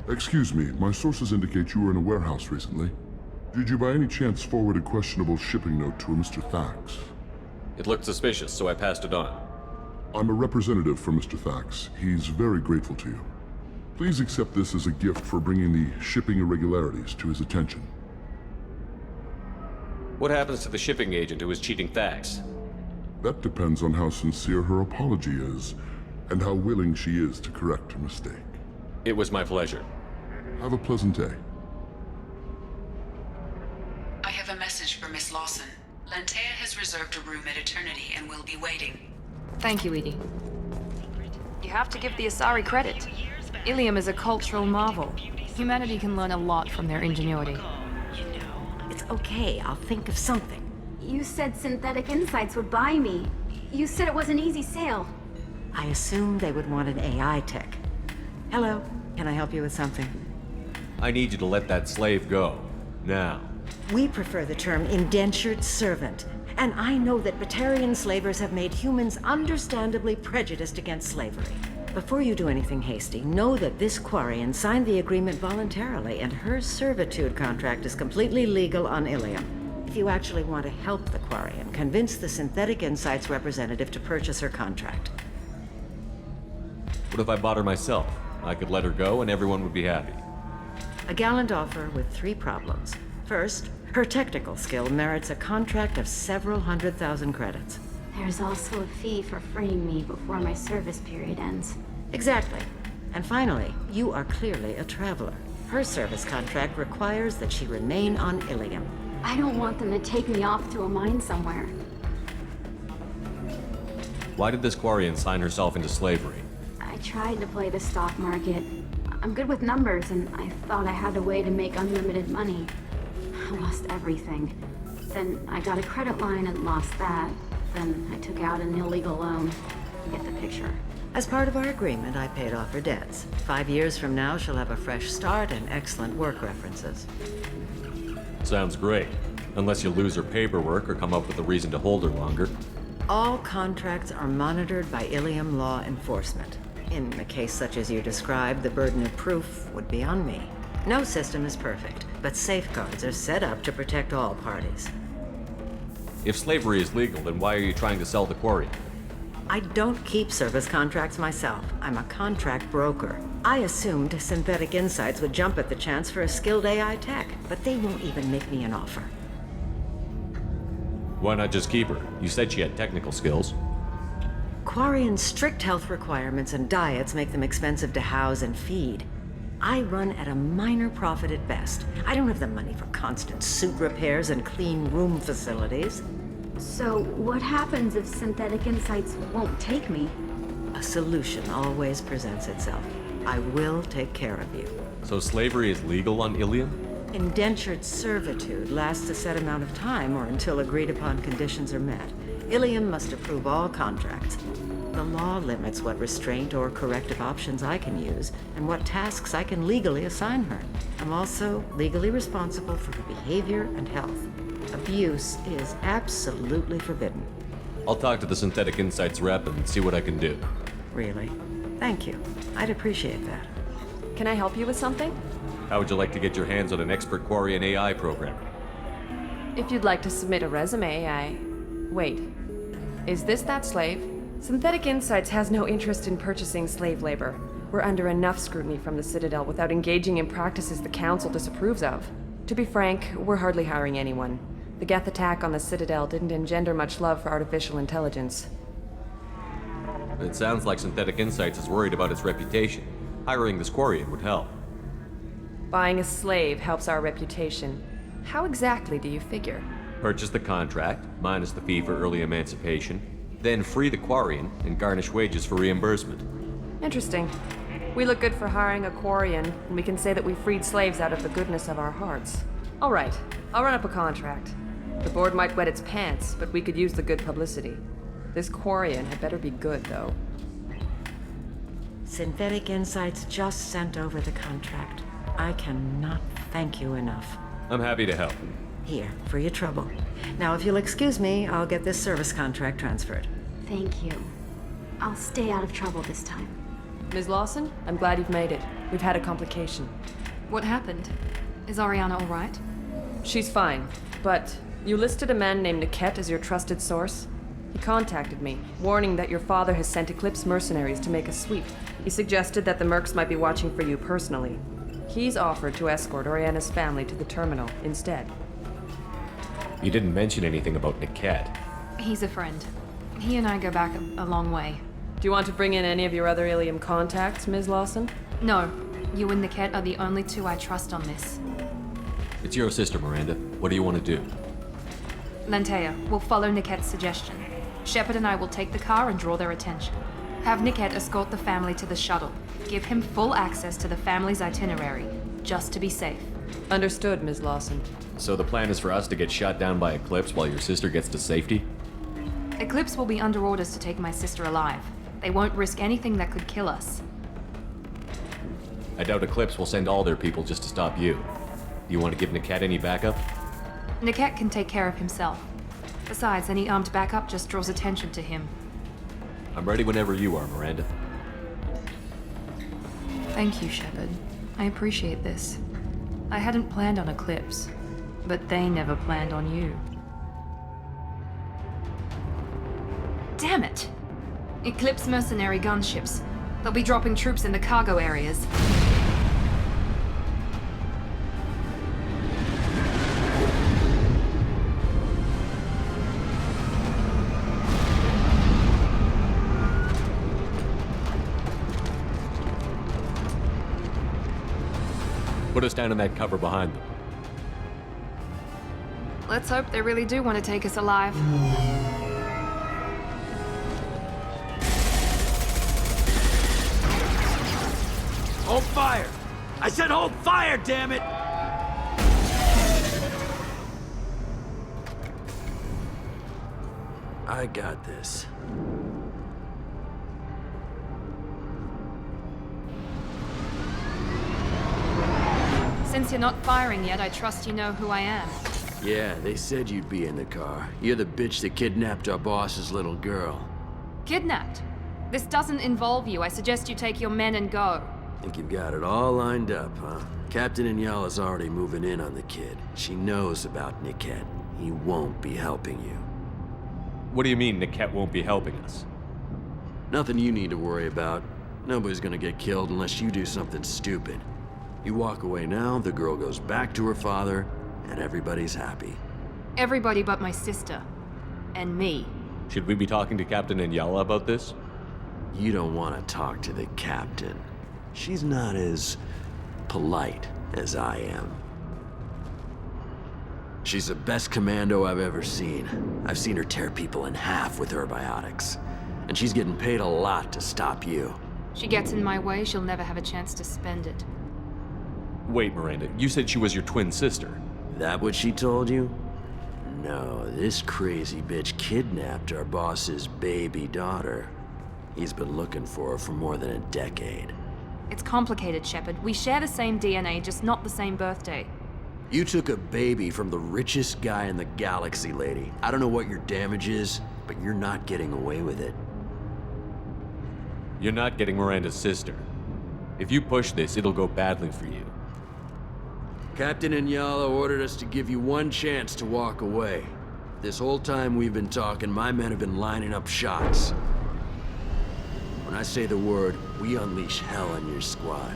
Excuse me, my sources indicate you were in a warehouse recently. Did you by any chance forward a questionable shipping note to a Mr. Thax? It looked suspicious, so I passed it on. I'm a representative for Mr. Thax. He's very grateful to you. Please accept this as a gift for bringing the shipping irregularities to his attention. What happens to the shipping agent who was cheating Thax? That depends on how sincere her apology is, and how willing she is to correct her mistake. It was my pleasure. Have a pleasant day. I have a message for Miss Lawson. Lantea has reserved a room at Eternity and will be waiting. Thank you, Edie. You have to give the Asari credit. Ilium is a cultural marvel. Humanity can learn a lot from their ingenuity. It's okay, I'll think of something. You said Synthetic Insights would buy me. You said it was an easy sale. I assumed they would want an AI tech. Hello, can I help you with something? I need you to let that slave go. Now. We prefer the term indentured servant. And I know that Batarian slavers have made humans understandably prejudiced against slavery. Before you do anything hasty, know that this Quarian signed the agreement voluntarily, and her servitude contract is completely legal on Ilium. If you actually want to help the Quarian, convince the Synthetic Insights representative to purchase her contract. What if I bought her myself? I could let her go and everyone would be happy. A gallant offer with 3 problems. First, her technical skill merits a contract of several 100,000 credits. There's also a fee for freeing me before my service period ends. Exactly. And finally, you are clearly a traveler. Her service contract requires that she remain on Ilium. I don't want them to take me off to a mine somewhere. Why did this Quarian sign herself into slavery? I tried to play the stock market. I'm good with numbers, and I thought I had a way to make unlimited money. I lost everything. Then I got a credit line and lost that. Then I took out an illegal loan. You get the picture. As part of our agreement, I paid off her debts. 5 years from now, she'll have a fresh start and excellent work references. Sounds great. Unless you lose her paperwork or come up with a reason to hold her longer. All contracts are monitored by Ilium law enforcement. In a case such as you described, the burden of proof would be on me. No system is perfect, but safeguards are set up to protect all parties. If slavery is legal, then why are you trying to sell the Quarian? I don't keep service contracts myself. I'm a contract broker. I assumed Synthetic Insights would jump at the chance for a skilled AI tech, but they won't even make me an offer. Why not just keep her? You said she had technical skills. Quarian's strict health requirements and diets make them expensive to house and feed. I run at a minor profit at best. I don't have the money for constant suit repairs and clean room facilities. So what happens if Synthetic Insights won't take me? A solution always presents itself. I will take care of you. So slavery is legal on Ilium? Indentured servitude lasts a set amount of time or until agreed upon conditions are met. Ilium must approve all contracts. The law limits what restraint or corrective options I can use and what tasks I can legally assign her. I'm also legally responsible for her behavior and health. Abuse is absolutely forbidden. I'll talk to the Synthetic Insights rep and see what I can do. Really? Thank you. I'd appreciate that. Can I help you with something? How would you like to get your hands on an expert Quarian AI programmer? If you'd like to submit a resume, Wait. Is this that slave? Synthetic Insights has no interest in purchasing slave labor. We're under enough scrutiny from the Citadel without engaging in practices the Council disapproves of. To be frank, we're hardly hiring anyone. The Geth attack on the Citadel didn't engender much love for artificial intelligence. It sounds like Synthetic Insights is worried about its reputation. Hiring this Quarian would help. Buying a slave helps our reputation. How exactly do you figure? Purchase the contract, minus the fee for early emancipation, then free the Quarian and garnish wages for reimbursement. Interesting. We look good for hiring a Quarian, and we can say that we freed slaves out of the goodness of our hearts. All right, I'll run up a contract. The board might wet its pants, but we could use the good publicity. This Quarian had better be good, though. Synthetic Insights just sent over the contract. I cannot thank you enough. I'm happy to help. Here, for your trouble. Now, if you'll excuse me, I'll get this service contract transferred. Thank you. I'll stay out of trouble this time. Ms. Lawson, I'm glad you've made it. We've had a complication. What happened? Is Ariana all right? She's fine, but you listed a man named Niket as your trusted source. He contacted me, warning that your father has sent Eclipse mercenaries to make a sweep. He suggested that the mercs might be watching for you personally. He's offered to escort Oriana's family to the terminal instead. You didn't mention anything about Niket. He's a friend. He and I go back a long way. Do you want to bring in any of your other Ilium contacts, Ms. Lawson? No, you and Niket are the only two I trust on this. It's your sister, Miranda. What do you want to do? Lantea, we'll follow Niket's suggestion. Shepard and I will take the car and draw their attention. Have Niket escort the family to the shuttle. Give him full access to the family's itinerary, just to be safe. Understood, Ms. Lawson. So the plan is for us to get shot down by Eclipse while your sister gets to safety? Eclipse will be under orders to take my sister alive. They won't risk anything that could kill us. I doubt Eclipse will send all their people just to stop you. You want to give Niket any backup? Niket can take care of himself. Besides, any armed backup just draws attention to him. I'm ready whenever you are, Miranda. Thank you, Shepard. I appreciate this. I hadn't planned on Eclipse, but they never planned on you. Damn it! Eclipse mercenary gunships. They'll be dropping troops in the cargo areas. Put us down in that cover behind them. Let's hope they really do want to take us alive. Hold fire! I said hold fire, damn it! I got this. Since you're not firing yet, I trust you know who I am. Yeah, they said you'd be in the car. You're the bitch that kidnapped our boss's little girl. Kidnapped? This doesn't involve you. I suggest you take your men and go. Think you've got it all lined up, huh? Captain Inyala's already moving in on the kid. She knows about Niket. He won't be helping you. What do you mean Niket won't be helping us? Nothing you need to worry about. Nobody's gonna get killed unless you do something stupid. You walk away now, the girl goes back to her father, and everybody's happy. Everybody but my sister. And me. Should we be talking to Captain Inyala about this? You don't want to talk to the captain. She's not as polite as I am. She's the best commando I've ever seen. I've seen her tear people in half with her biotics. And she's getting paid a lot to stop you. She gets in my way, she'll never have a chance to spend it. Wait, Miranda, you said she was your twin sister. That what she told you? No, this crazy bitch kidnapped our boss's baby daughter. He's been looking for her for more than a decade. It's complicated, Shepard. We share the same DNA, just not the same birthday. You took a baby from the richest guy in the galaxy, lady. I don't know what your damage is, but you're not getting away with it. You're not getting Miranda's sister. If you push this, it'll go badly for you. Captain Inyala ordered us to give you one chance to walk away. This whole time we've been talking, my men have been lining up shots. When I say the word, we unleash hell on your squad.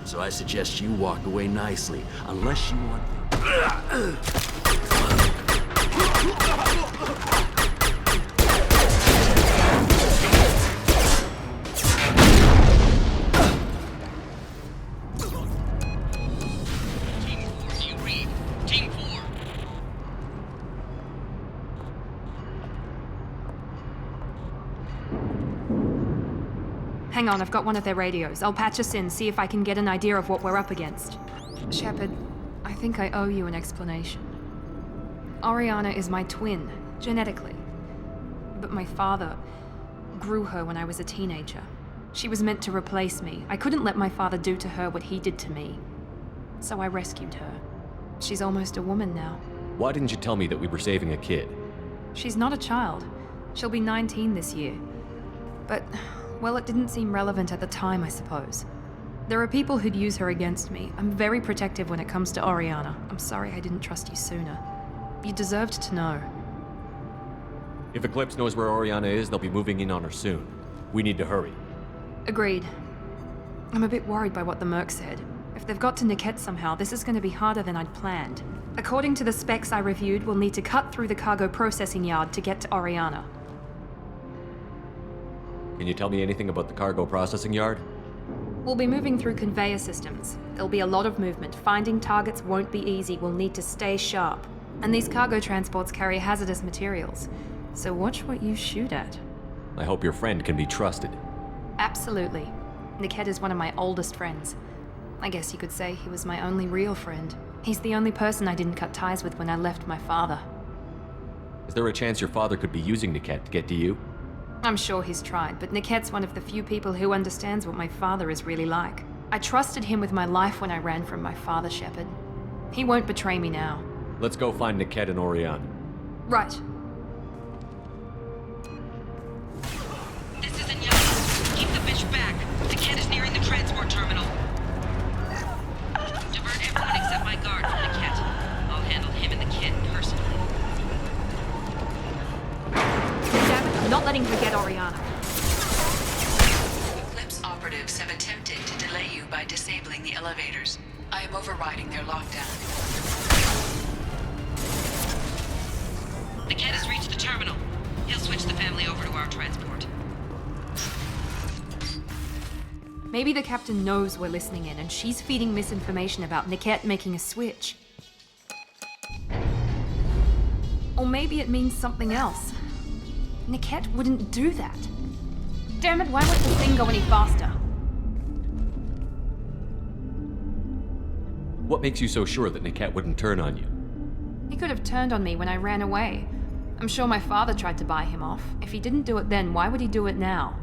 So I suggest you walk away nicely, unless you want... Hang on, I've got one of their radios. I'll patch us in, see if I can get an idea of what we're up against. Shepard, I think I owe you an explanation. Oriana is my twin, genetically. But my father grew her when I was a teenager. She was meant to replace me. I couldn't let my father do to her what he did to me. So I rescued her. She's almost a woman now. Why didn't you tell me that we were saving a kid? She's not a child. She'll be 19 this year. But Well, it didn't seem relevant at the time, I suppose. There are people who'd use her against me. I'm very protective when it comes to Oriana. I'm sorry I didn't trust you sooner. You deserved to know. If Eclipse knows where Oriana is, they'll be moving in on her soon. We need to hurry. Agreed. I'm a bit worried by what the Merc said. If they've got to Niket somehow, this is going to be harder than I'd planned. According to the specs I reviewed, we'll need to cut through the cargo processing yard to get to Oriana. Can you tell me anything about the cargo processing yard? We'll be moving through conveyor systems. There'll be a lot of movement. Finding targets won't be easy. We'll need to stay sharp. And these cargo transports carry hazardous materials. So watch what you shoot at. I hope your friend can be trusted. Absolutely. Niket is one of my oldest friends. I guess you could say he was my only real friend. He's the only person I didn't cut ties with when I left my father. Is there a chance your father could be using Niket to get to you? I'm sure he's tried, but Niket's one of the few people who understands what my father is really like. I trusted him with my life when I ran from my father, Shepard. He won't betray me now. Let's go find Niket and Oriana. Right. This is Inyala. Keep the bitch back. The kid is nearing the transport terminal. Divert everyone except my guard from the kid. I'll handle him and the kid personally. Damn it, I'm not letting her get Oriana. Eclipse operatives have attempted to delay you by disabling the elevators. I am overriding their lockdown. The kid has reached the terminal. He'll switch the family over to our transport. Maybe the captain knows we're listening in and she's feeding misinformation about Niket making a switch. Or maybe it means something else. Niket wouldn't do that. Damn it, why won't the thing go any faster? What makes you so sure that Niket wouldn't turn on you? He could have turned on me when I ran away. I'm sure my father tried to buy him off. If he didn't do it then, why would he do it now?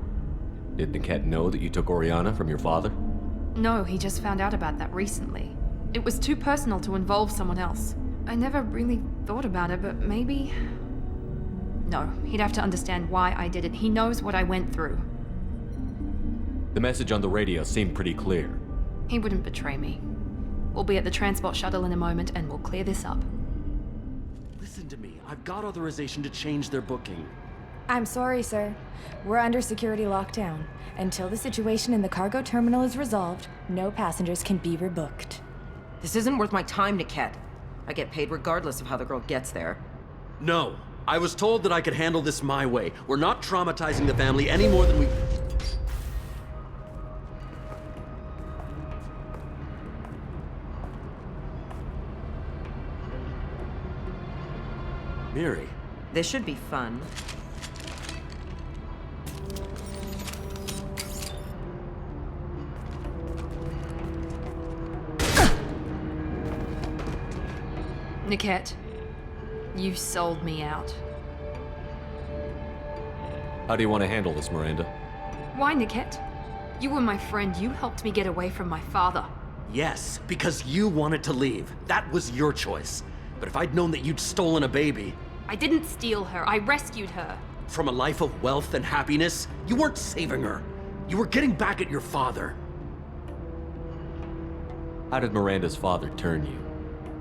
Did Niket know that you took Oriana from your father? No, he just found out about that recently. It was too personal to involve someone else. I never really thought about it, but maybe... No, he'd have to understand why I did it. He knows what I went through. The message on the radio seemed pretty clear. He wouldn't betray me. We'll be at the transport shuttle in a moment and we'll clear this up. Listen to me. I've got authorization to change their booking. I'm sorry, sir. We're under security lockdown. Until the situation in the cargo terminal is resolved, no passengers can be rebooked. This isn't worth my time, Niket. I get paid regardless of how the girl gets there. No. I was told that I could handle this my way. We're not traumatizing the family any more than we... Miri. This should be fun. Niket, you sold me out. How do you want to handle this, Miranda? Why, Niket? You were my friend. You helped me get away from my father. Yes, because you wanted to leave. That was your choice. But if I'd known that you'd stolen a baby... I didn't steal her. I rescued her. From a life of wealth and happiness, you weren't saving her. You were getting back at your father. How did Miranda's father turn you?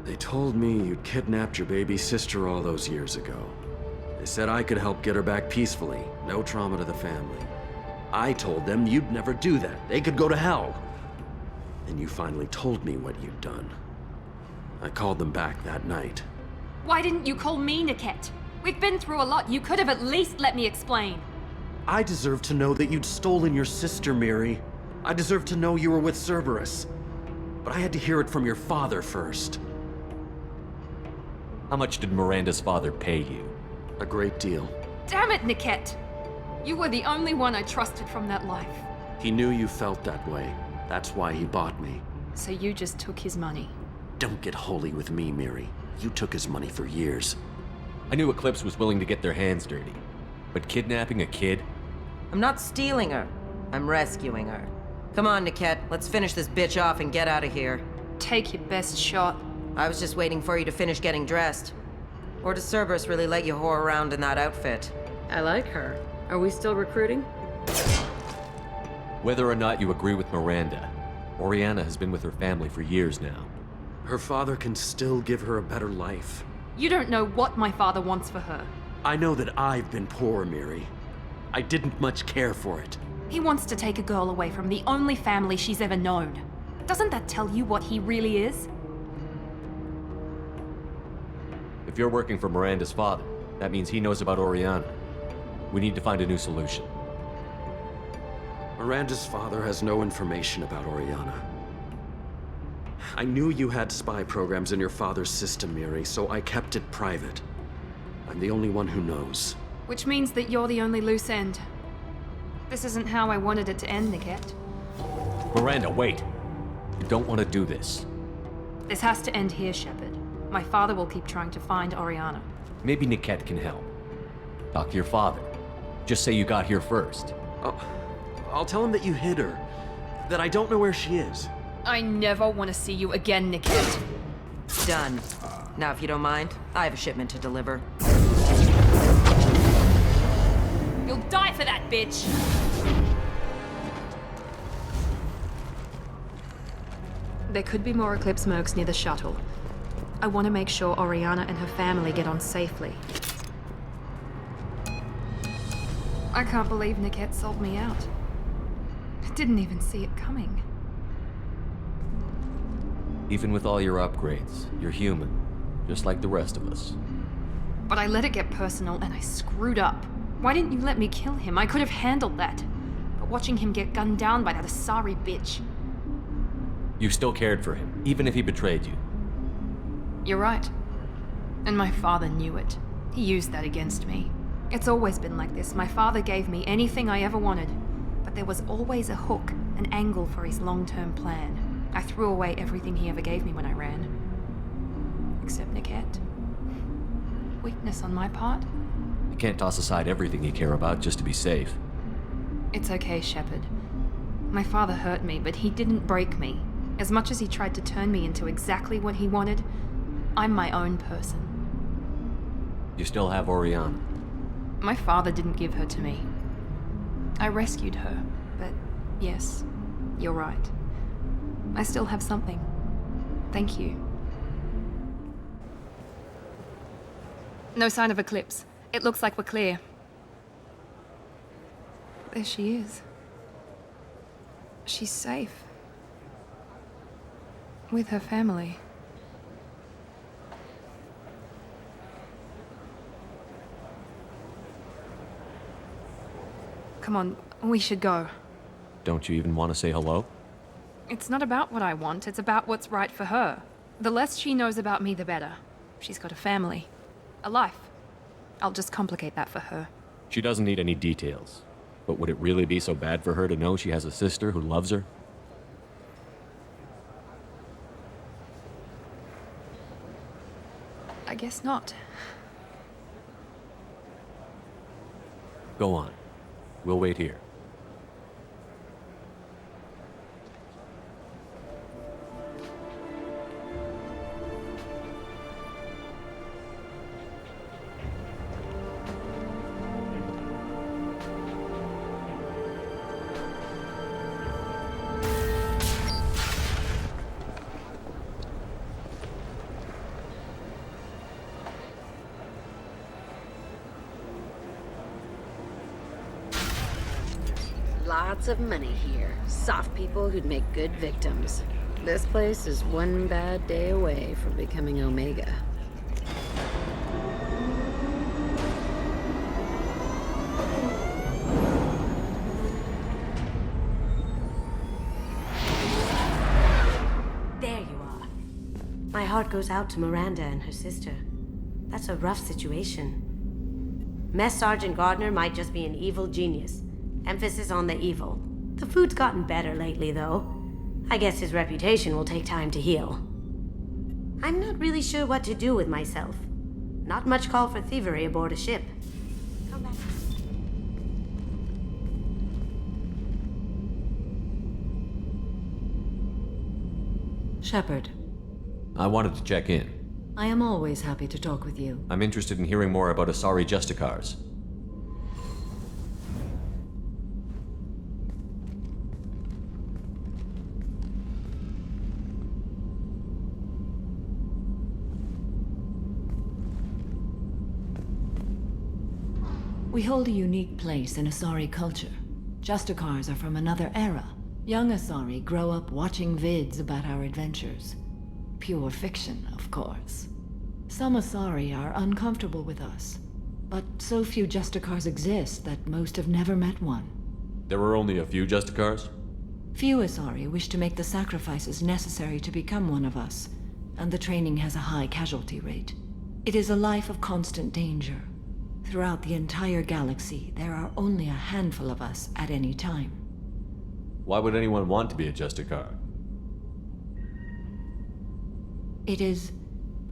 They told me you'd kidnapped your baby sister all those years ago. They said I could help get her back peacefully. No trauma to the family. I told them you'd never do that. They could go to hell. Then you finally told me what you'd done. I called them back that night. Why didn't you call me, Niket? We've been through a lot. You could have at least let me explain. I deserve to know that you'd stolen your sister, Miri. I deserve to know you were with Cerberus. But I had to hear it from your father first. How much did Miranda's father pay you? A great deal. Damn it, Niket! You were the only one I trusted from that life. He knew you felt that way. That's why he bought me. So you just took his money. Don't get holy with me, Miri. You took his money for years. I knew Eclipse was willing to get their hands dirty. But kidnapping a kid? I'm not stealing her. I'm rescuing her. Come on, Niket. Let's finish this bitch off and get out of here. Take your best shot. I was just waiting for you to finish getting dressed. Or does Cerberus really let you whore around in that outfit? I like her. Are we still recruiting? Whether or not you agree with Miranda, Oriana has been with her family for years now. Her father can still give her a better life. You don't know what my father wants for her. I know that I've been poor, Miri. I didn't much care for it. He wants to take a girl away from the only family she's ever known. Doesn't that tell you what he really is? If you're working for Miranda's father, that means he knows about Oriana. We need to find a new solution. Miranda's father has no information about Oriana. I knew you had spy programs in your father's system, Miri, so I kept it private. I'm the only one who knows. Which means that you're the only loose end. This isn't how I wanted it to end, Niket. Miranda, wait! You don't want to do this. This has to end here, Shepard. My father will keep trying to find Oriana. Maybe Niket can help. Talk to your father. Just say you got here first. I'll tell him that you hid her. That I don't know where she is. I never want to see you again, Niket. Done. Now, if you don't mind, I have a shipment to deliver. You'll die for that, bitch! There could be more Eclipse mercs near the shuttle. I want to make sure Oriana and her family get on safely. I can't believe Niket sold me out. I didn't even see it coming. Even with all your upgrades, you're human, just like the rest of us. But I let it get personal and I screwed up. Why didn't you let me kill him? I could have handled that. But watching him get gunned down by that Asari bitch. You still cared for him, even if he betrayed you. You're right. And my father knew it. He used that against me. It's always been like this. My father gave me anything I ever wanted. But there was always a hook, an angle for his long-term plan. I threw away everything he ever gave me when I ran. Except Niket. Weakness on my part? You can't toss aside everything you care about just to be safe. It's okay, Shepard. My father hurt me, but he didn't break me. As much as he tried to turn me into exactly what he wanted, I'm my own person. You still have Oriana. My father didn't give her to me. I rescued her, but yes, you're right. I still have something. Thank you. No sign of Eclipse. It looks like we're clear. There she is. She's safe. With her family. Come on, we should go. Don't you even want to say hello? It's not about what I want, it's about what's right for her. The less she knows about me, the better. She's got a family. A life. I'll just complicate that for her. She doesn't need any details. But would it really be so bad for her to know she has a sister who loves her? I guess not. Go on. We'll wait here. Lots of money here. Soft people who'd make good victims. This place is one bad day away from becoming Omega. There you are. My heart goes out to Miranda and her sister. That's a rough situation. Mess Sergeant Gardner might just be an evil genius. Emphasis on the evil. The food's gotten better lately, though. I guess his reputation will take time to heal. I'm not really sure what to do with myself. Not much call for thievery aboard a ship. Come back. Shepard, I wanted to check in. I am always happy to talk with you. I'm interested in hearing more about Asari Justicars. We hold a unique place in Asari culture. Justicars are from another era. Young Asari grow up watching vids about our adventures. Pure fiction, of course. Some Asari are uncomfortable with us, but so few Justicars exist that most have never met one. There were only a few Justicars? Few Asari wish to make the sacrifices necessary to become one of us, and the training has a high casualty rate. It is a life of constant danger. Throughout the entire galaxy, there are only a handful of us at any time. Why would anyone want to be a Justicar? It is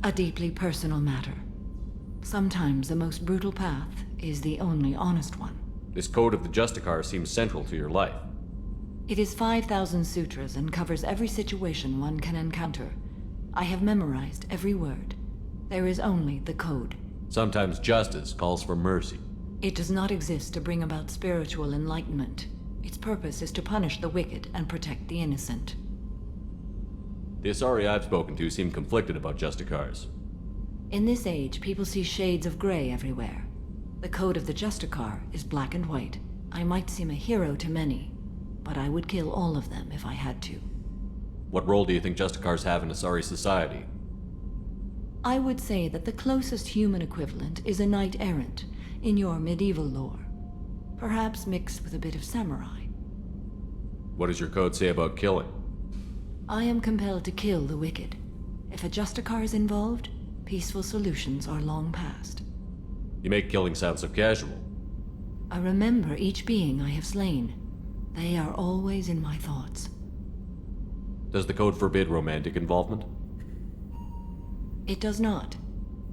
a deeply personal matter. Sometimes the most brutal path is the only honest one. This code of the Justicar seems central to your life. It is 5,000 sutras and covers every situation one can encounter. I have memorized every word. There is only the code. Sometimes justice calls for mercy. It does not exist to bring about spiritual enlightenment. Its purpose is to punish the wicked and protect the innocent. The Asari I've spoken to seem conflicted about Justicars. In this age, people see shades of gray everywhere. The code of the Justicar is black and white. I might seem a hero to many, but I would kill all of them if I had to. What role do you think Justicars have in Asari society? I would say that the closest human equivalent is a knight-errant in your medieval lore. Perhaps mixed with a bit of samurai. What does your code say about killing? I am compelled to kill the wicked. If a Justicar is involved, peaceful solutions are long past. You make killing sound so casual. I remember each being I have slain. They are always in my thoughts. Does the code forbid romantic involvement? It does not.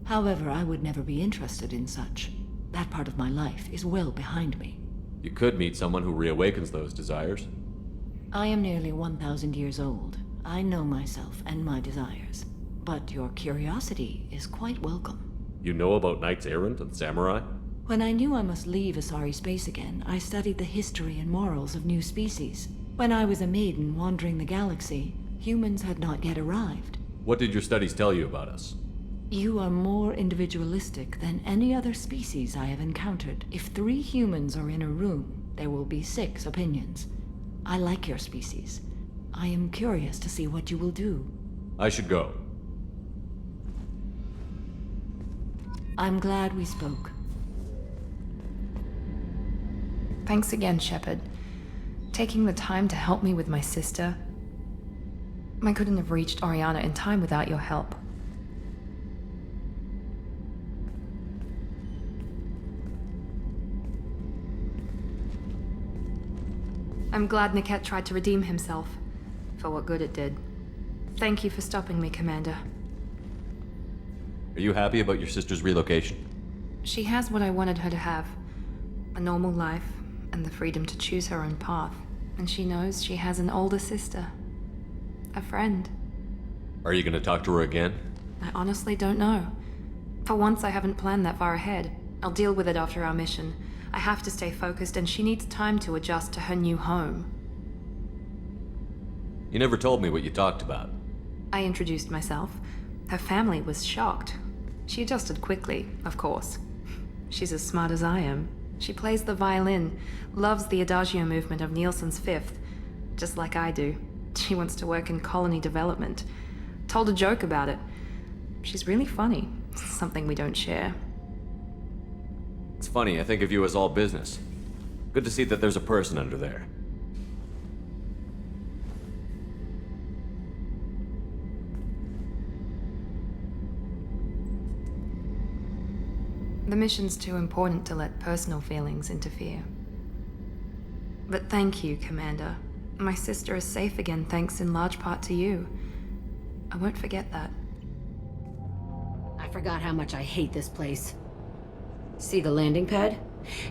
However, I would never be interested in such. That part of my life is well behind me. You could meet someone who reawakens those desires. I am nearly 1,000 years old. I know myself and my desires. But your curiosity is quite welcome. You know about knights errant and samurai? When I knew I must leave Asari space again, I studied the history and morals of new species. When I was a maiden wandering the galaxy, humans had not yet arrived. What did your studies tell you about us? You are more individualistic than any other species I have encountered. If 3 humans are in a room, there will be 6 opinions. I like your species. I am curious to see what you will do. I should go. I'm glad we spoke. Thanks again, Shepard. Taking the time to help me with my sister. I couldn't have reached Oriana in time without your help. I'm glad Niket tried to redeem himself, for what good it did. Thank you for stopping me, Commander. Are you happy about your sister's relocation? She has what I wanted her to have. A normal life, and the freedom to choose her own path. And she knows she has an older sister. A friend. Are you gonna talk to her again? I honestly don't know. For once, I haven't planned that far ahead. I'll deal with it after our mission. I have to stay focused, and she needs time to adjust to her new home. You never told me what you talked about. I introduced myself. Her family was shocked. She adjusted quickly, of course. She's as smart as I am. She plays the violin, loves the adagio movement of Nielsen's Fifth, just like I do. She wants to work in colony development. Told a joke about it. She's really funny. Something we don't share. It's funny, I think of you as all business. Good to see that there's a person under there. The mission's too important to let personal feelings interfere. But thank you, Commander. My sister is safe again thanks in large part to you. I won't forget that. I forgot how much I hate this place. See the landing pad?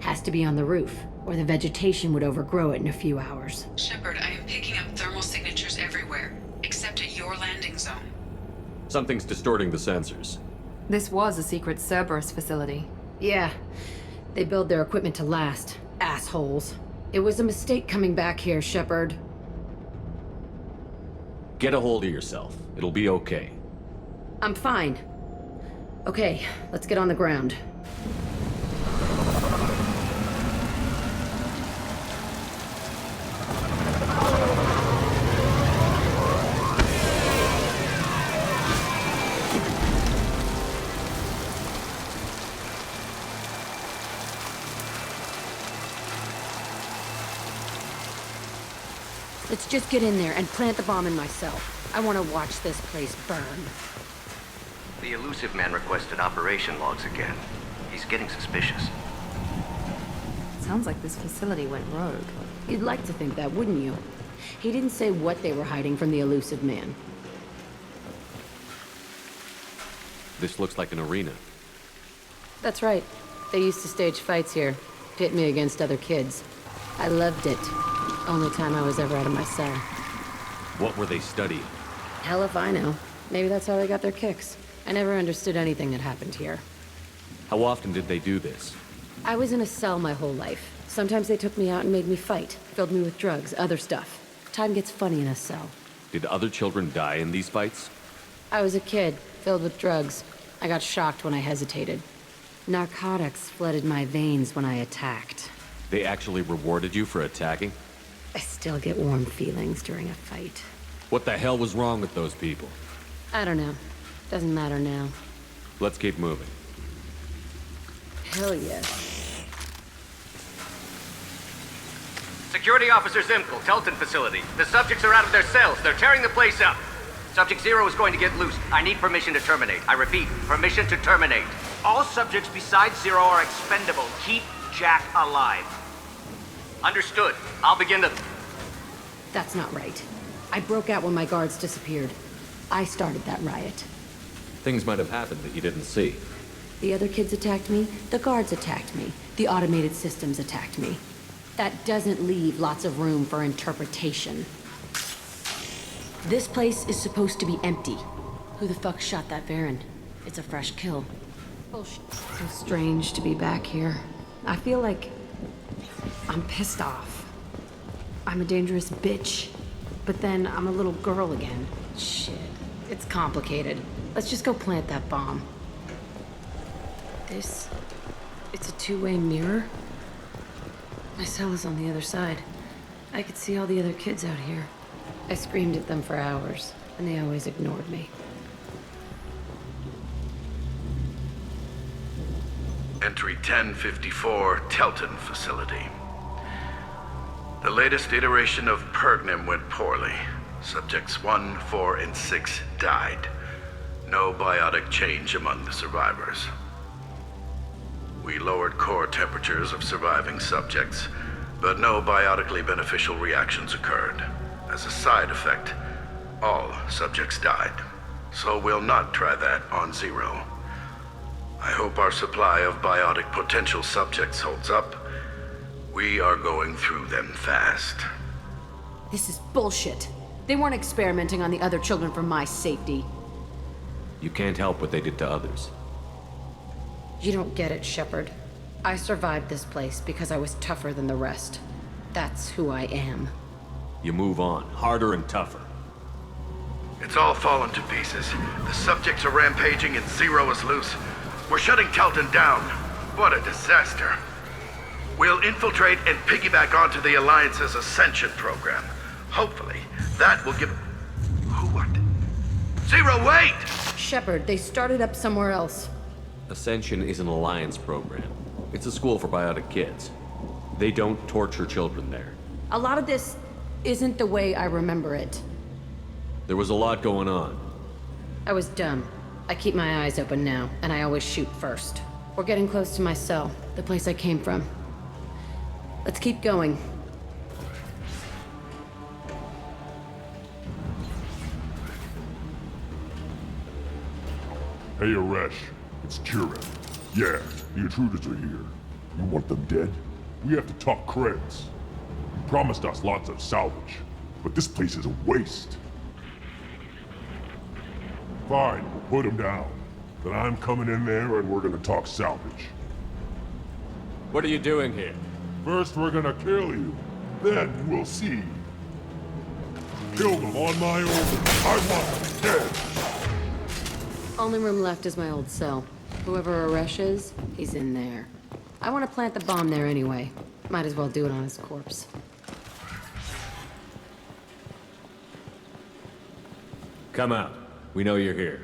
Has to be on the roof, or the vegetation would overgrow it in a few hours. Shepard, I am picking up thermal signatures everywhere, except at your landing zone. Something's distorting the sensors. This was a secret Cerberus facility. Yeah, they build their equipment to last. Assholes. It was a mistake coming back here, Shepard. Get a hold of yourself. It'll be okay. I'm fine. Okay, let's get on the ground. Let's just get in there and plant the bomb in my cell. I want to watch this place burn. The elusive man requested operation logs again. He's getting suspicious. Sounds like this facility went rogue. You'd like to think that, wouldn't you? He didn't say what they were hiding from the elusive man. This looks like an arena. That's right. They used to stage fights here, pit me against other kids. I loved it. Only time I was ever out of my cell. What were they studying? Hell if I know. Maybe that's how they got their kicks. I never understood anything that happened here. How often did they do this? I was in a cell my whole life. Sometimes they took me out and made me fight, filled me with drugs, other stuff. Time gets funny in a cell. Did other children die in these fights? I was a kid, filled with drugs. I got shocked when I hesitated. Narcotics flooded my veins when I attacked. They actually rewarded you for attacking? I still get warm feelings during a fight. What the hell was wrong with those people? I don't know. Doesn't matter now. Let's keep moving. Hell yeah. Security Officer Zimkel, Telton facility. The subjects are out of their cells. They're tearing the place up. Subject 0 is going to get loose. I need permission to terminate. I repeat, permission to terminate. All subjects besides 0 are expendable. Keep Jack alive. Understood. I'll begin to... That's not right. I broke out when my guards disappeared. I started that riot. Things might have happened that you didn't see. The other kids attacked me, the guards attacked me, the automated systems attacked me. That doesn't leave lots of room for interpretation. This place is supposed to be empty. Who the fuck shot that Baron? It's a fresh kill. Bullshit. So strange to be back here. I feel like I'm pissed off. I'm a dangerous bitch. But then I'm a little girl again. Shit. It's complicated. Let's just go plant that bomb. It's a two-way mirror? My cell is on the other side. I could see all the other kids out here. I screamed at them for hours, and they always ignored me. Entry 1054, Telton facility. The latest iteration of Pergnim went poorly. Subjects 1, 4, and 6 died. No biotic change among the survivors. We lowered core temperatures of surviving subjects, but no biotically beneficial reactions occurred. As a side effect, all subjects died. So we'll not try that on 0. I hope our supply of biotic potential subjects holds up. We are going through them fast. This is bullshit. They weren't experimenting on the other children for my safety. You can't help what they did to others. You don't get it, Shepard. I survived this place because I was tougher than the rest. That's who I am. You move on, harder and tougher. It's all fallen to pieces. The subjects are rampaging and 0 is loose. We're shutting Telton down. What a disaster. We'll infiltrate and piggyback onto the Alliance's Ascension program. Hopefully, that will give... Who are they? 0, wait! Shepard, they started up somewhere else. Ascension is an Alliance program. It's a school for biotic kids. They don't torture children there. A lot of this isn't the way I remember it. There was a lot going on. I was dumb. I keep my eyes open now, and I always shoot first. We're getting close to my cell, the place I came from. Let's keep going. Hey, Aresh. It's Kira. Yeah, the intruders are here. You want them dead? We have to talk creds. You promised us lots of salvage, but this place is a waste. Fine, we'll put them down. Then I'm coming in there and we're gonna talk salvage. What are you doing here? First we're gonna kill you, then we'll see. Kill them on my own. I want them dead. Only room left is my old cell. Whoever Aresh is, he's in there. I want to plant the bomb there anyway. Might as well do it on his corpse. Come out. We know you're here.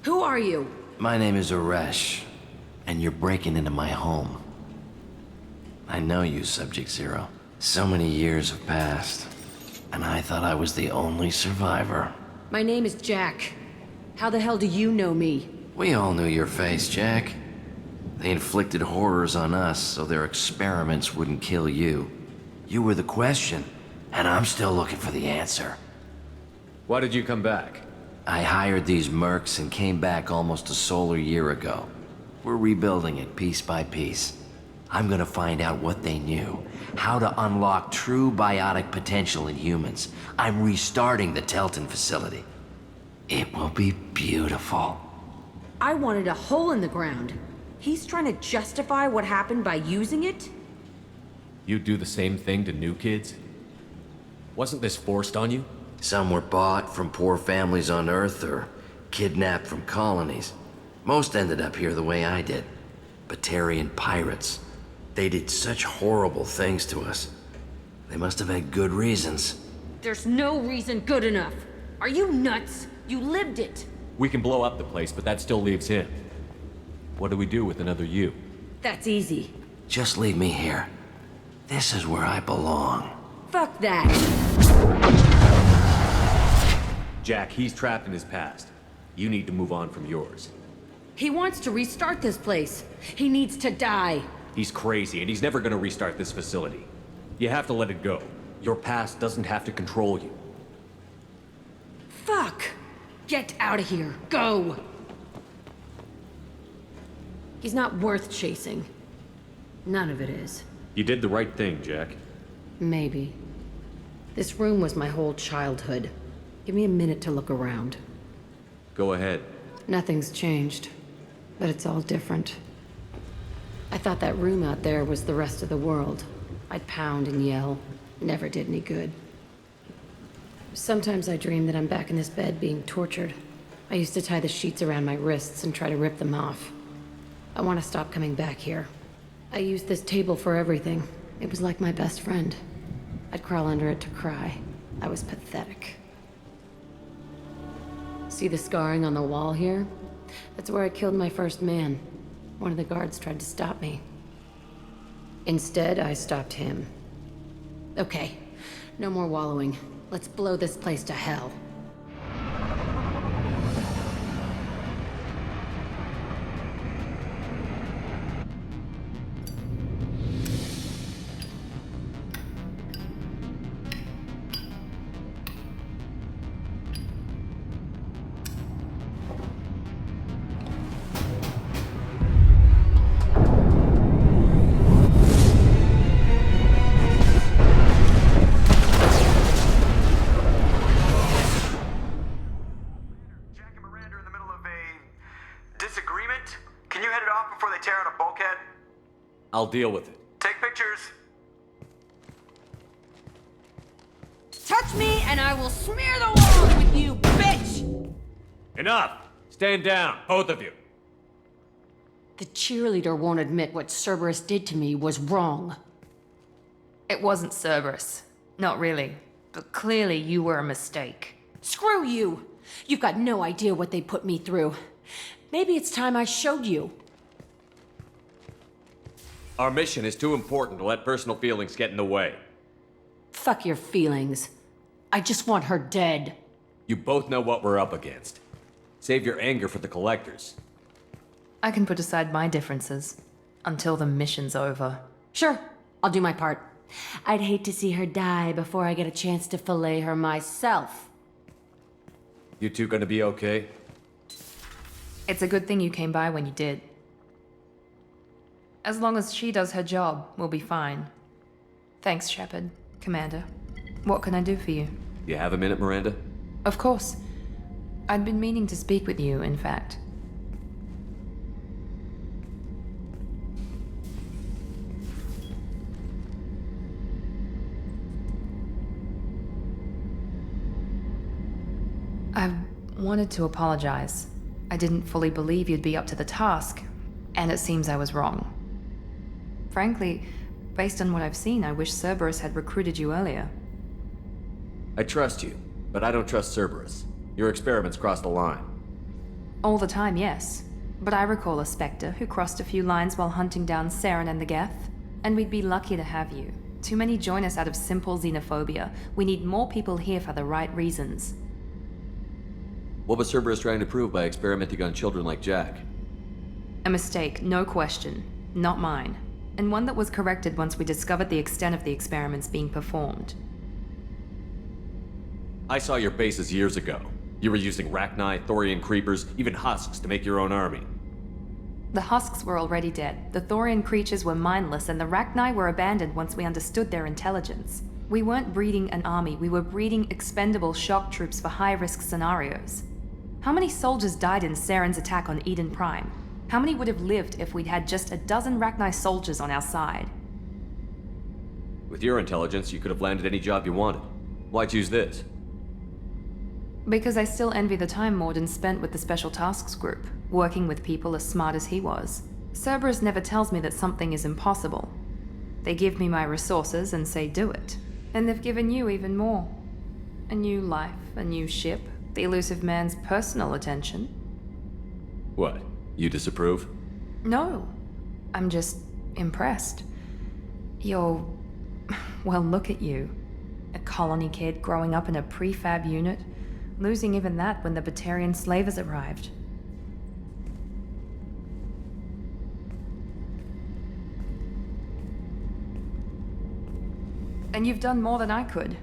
Who are you? My name is Aresh, and you're breaking into my home. I know you, Subject Zero. So many years have passed, and I thought I was the only survivor. My name is Jack. How the hell do you know me? We all knew your face, Jack. They inflicted horrors on us so their experiments wouldn't kill you. You were the question, and I'm still looking for the answer. Why did you come back? I hired these mercs and came back almost a solar year ago. We're rebuilding it piece by piece. I'm gonna find out what they knew, how to unlock true biotic potential in humans. I'm restarting the Telton facility. It will be beautiful. I wanted a hole in the ground. He's trying to justify what happened by using it? You do the same thing to new kids? Wasn't this forced on you? Some were bought from poor families on Earth or kidnapped from colonies. Most ended up here the way I did. Batarian pirates. They did such horrible things to us. They must have had good reasons. There's no reason good enough. Are you nuts? You lived it. We can blow up the place, but that still leaves him. What do we do with another you? That's easy. Just leave me here. This is where I belong. Fuck that. Jack, he's trapped in his past. You need to move on from yours. He wants to restart this place. He needs to die. He's crazy, and he's never gonna restart this facility. You have to let it go. Your past doesn't have to control you. Fuck! Get out of here. Go! He's not worth chasing. None of it is. You did the right thing, Jack. Maybe. This room was my whole childhood. Give me a minute to look around. Go ahead. Nothing's changed, but it's all different. I thought that room out there was the rest of the world. I'd pound and yell. Never did any good. Sometimes I dream that I'm back in this bed being tortured. I used to tie the sheets around my wrists and try to rip them off. I want to stop coming back here. I used this table for everything. It was like my best friend. I'd crawl under it to cry. I was pathetic. See the scarring on the wall here? That's where I killed my first man. One of the guards tried to stop me. Instead, I stopped him. Okay, no more wallowing. Let's blow this place to hell. I'll deal with it. Take pictures. Touch me and I will smear the walls with you, bitch! Enough! Stand down, both of you. The cheerleader won't admit what Cerberus did to me was wrong. It wasn't Cerberus. Not really. But clearly you were a mistake. Screw you! You've got no idea what they put me through. Maybe it's time I showed you. Our mission is too important to let personal feelings get in the way. Fuck your feelings. I just want her dead. You both know what we're up against. Save your anger for the collectors. I can put aside my differences until the mission's over. Sure, I'll do my part. I'd hate to see her die before I get a chance to fillet her myself. You two gonna be okay? It's a good thing you came by when you did. As long as she does her job, we'll be fine. Thanks, Shepard. Commander. What can I do for you? You have a minute, Miranda? Of course. I'd been meaning to speak with you, in fact. I wanted to apologize. I didn't fully believe you'd be up to the task, and it seems I was wrong. Frankly, based on what I've seen, I wish Cerberus had recruited you earlier. I trust you, but I don't trust Cerberus. Your experiments crossed the line. All the time, yes. But I recall a Spectre who crossed a few lines while hunting down Saren and the Geth. And we'd be lucky to have you. Too many join us out of simple xenophobia. We need more people here for the right reasons. What was Cerberus trying to prove by experimenting on children like Jack? A mistake, no question. Not mine. And one that was corrected once we discovered the extent of the experiments being performed. I saw your bases years ago. You were using Rachni, Thorian creepers, even husks to make your own army. The husks were already dead, the Thorian creatures were mindless, and the Rachni were abandoned once we understood their intelligence. We weren't breeding an army, we were breeding expendable shock troops for high-risk scenarios. How many soldiers died in Saren's attack on Eden Prime? How many would have lived if we'd had just a dozen Rachni soldiers on our side? With your intelligence, you could have landed any job you wanted. Why choose this? Because I still envy the time Morden spent with the Special Tasks Group, working with people as smart as he was. Cerberus never tells me that something is impossible. They give me my resources and say do it. And they've given you even more. A new life, a new ship, the elusive man's personal attention. What? You disapprove? No. I'm just impressed. You're... well, look at you. A colony kid growing up in a prefab unit, losing even that when the Batarian slavers arrived. And you've done more than I could.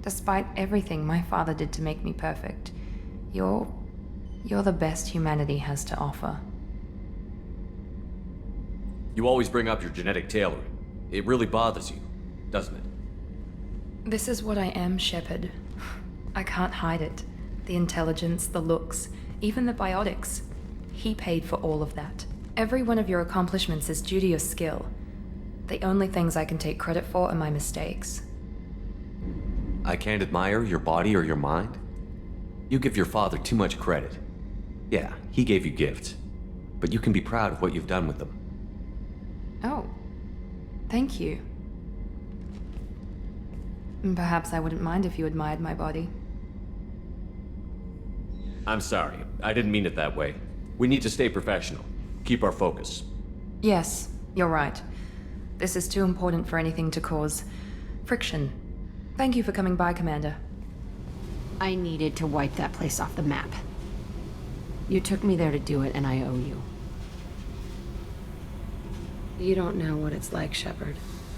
Despite everything my father did to make me perfect, you're the best humanity has to offer. You always bring up your genetic tailoring. It really bothers you, doesn't it? This is what I am, Shepard. I can't hide it. The intelligence, the looks, even the biotics. He paid for all of that. Every one of your accomplishments is due to your skill. The only things I can take credit for are my mistakes. I can't admire your body or your mind? You give your father too much credit. Yeah, he gave you gifts, but you can be proud of what you've done with them. Oh, thank you. Perhaps I wouldn't mind if you admired my body. I'm sorry, I didn't mean it that way. We need to stay professional. Keep our focus. Yes, you're right. This is too important for anything to cause friction. Thank you for coming by, Commander. I needed to wipe that place off the map. You took me there to do it, and I owe you. You don't know what it's like, Shepard,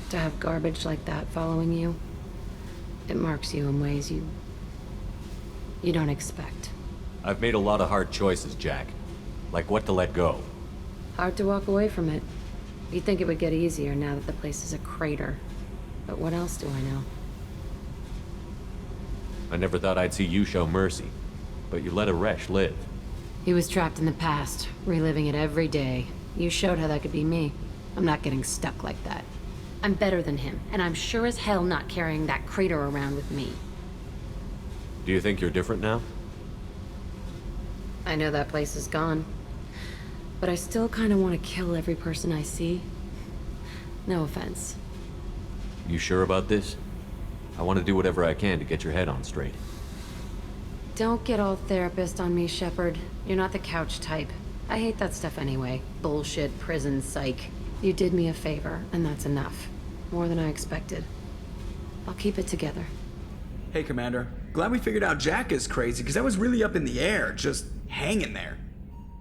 to have garbage like that following you. It marks you in ways you don't expect. I've made a lot of hard choices, Jack. Like what to let go. Hard to walk away from it. You'd think it would get easier now that the place is a crater. But what else do I know? I never thought I'd see you show mercy, but you let a Resh live. He was trapped in the past, reliving it every day. You showed how that could be me. I'm not getting stuck like that. I'm better than him, and I'm sure as hell not carrying that crater around with me. Do you think you're different now? I know that place is gone. But I still kind of want to kill every person I see. No offense. You sure about this? I want to do whatever I can to get your head on straight. Don't get all therapist on me, Shepard. You're not the couch type. I hate that stuff anyway. Bullshit, prison, psych. You did me a favor, and that's enough. More than I expected. I'll keep it together. Hey, Commander. Glad we figured out Jack is crazy, because that was really up in the air, just hanging there.